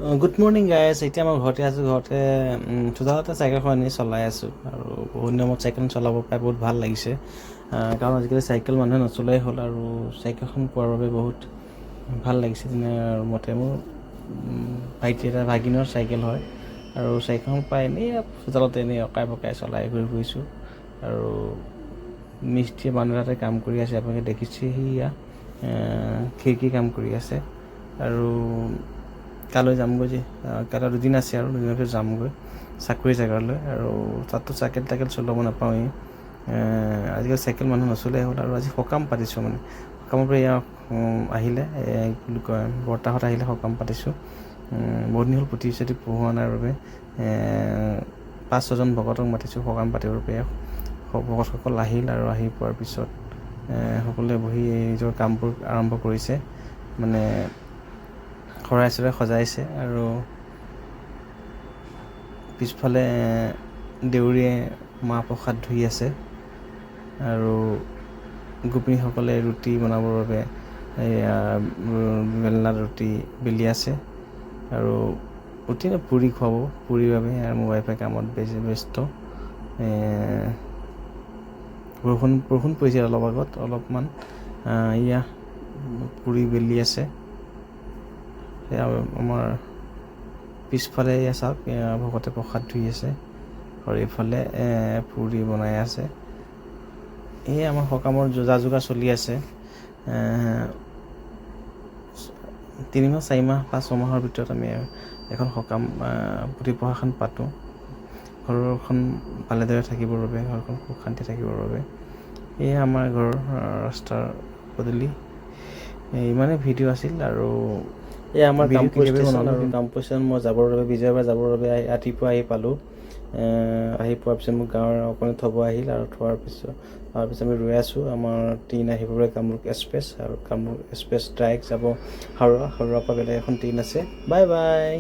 Good morning guys. এতিয়া মই ঘৰতে আছোঁ। ঘৰতে চোতালতে চাইকেলখন আনি চলাই আছোঁ আৰু বহুত দিনত চাইকেল চলাব পাই বহুত ভাল লাগিছে। কাৰণ আজিকালি চাইকেল মানুহে নচলাই হ'ল আৰু চাইকেলখন পোৱাৰ বাবে বহুত ভাল লাগিছে। যেনে মতে মোৰ ভাগিনৰ চাইকেল হয় আৰু চাইকেলখন পাই এনেই চোতালতে এনেই অকাই পকাই চলাই ঘূৰি ফুৰিছোঁ। আৰু মিস্ত্ৰী মানুহ এটাতে কাম কৰি আছে, আপোনালোকে দেখিছে সেয়া খিৰিকী কাম কৰি আছে। আৰু কালৈ যামগৈ যে কাইলৈ দুদিন আছে আৰু দুদিনৰ পিছত যামগৈ চাকৰি জেগালৈ। আৰু তাততো চাইকেল চলাব নাপাওঁৱেই। আজিকালি চাইকেল মানুহ নচলাই হ'ল আৰু আজি সকাম পাতিছোঁ। মানে সকামৰ পৰা এয়া আহিলে কি বুলি কয় বৰ্তাহঁত আহিলে সকাম পাতিছোঁ। বহুত দিন হ'ল পুথি চুথি পঢ়োৱা নাই বাবে 5-6জন ভকতক মাতিছোঁ সকাম পাতিবৰ বাবে। ভকতসকল আহিল আৰু আহি পোৱাৰ পিছত সকলোৱে বহি নিজৰ কামবোৰ আৰম্ভ কৰিছে। মানে শৰাই চৰাই সজাইছে আৰু পিছফালে দেউৰীয়ে মাহ প্ৰসাদ ধুই আছে আৰু গোপিনীসকলে ৰুটি বনাবৰ বাবে বেলনাত ৰুটি বেলি আছে আৰু পুৰি খুৱাব। পুৰিৰ বাবে আৰু মোৰ ৱাইফে কামত ব্যস্ত। বৰষুণ পৰিছে অলপ আগত অলপমান। এয়া পুৰি বেলি আছে। সেয়া আমাৰ পিছফালে এয়া চাওক, ভকতে প্ৰসাদ ধুই আছে আৰু এইফালে পুৰি বনাই আছে। এয়ে আমাৰ সকামৰ যা যোগাৰ চলি আছে। 3 মাহ 4 মাহ 5-6 মাহৰ ভিতৰত আমি এখন সকাম পুথি পঢ়াখন পাতোঁ। ঘৰখন ভালেদৰে থাকিবৰ বাবে, ঘৰখন সুখ শান্তি থাকিবৰ বাবে। এয়ে আমাৰ ঘৰৰ ৰাস্তাৰ পদূলি। ইমানেই ভিডিঅ' আছিল আৰু এয়া আমাৰ কামপুৰ ষ্টেচন। আৰু কামপুৰ ষ্টেচন মই যাবৰ বাবে বিজয়বাৰ যাবৰ বাবে ৰাতিপুৱা আহি পালোঁ। আহি পোৱাৰ পিছত মোক গাঁৱৰ অকণি থ'ব আহিল আৰু থোৱাৰ পিছত আমি ৰৈ আছোঁ আমাৰ ট্ৰেইন আহিবলৈ, কামৰূপ এক্সপ্ৰেছ। আৰু কামৰূপ এক্সপ্ৰেছ ডাইৰেক্ট যাব হাওৰা। হাওৰাৰ পৰা বেলেগ এখন ট্ৰেইন আছে। Bye bye.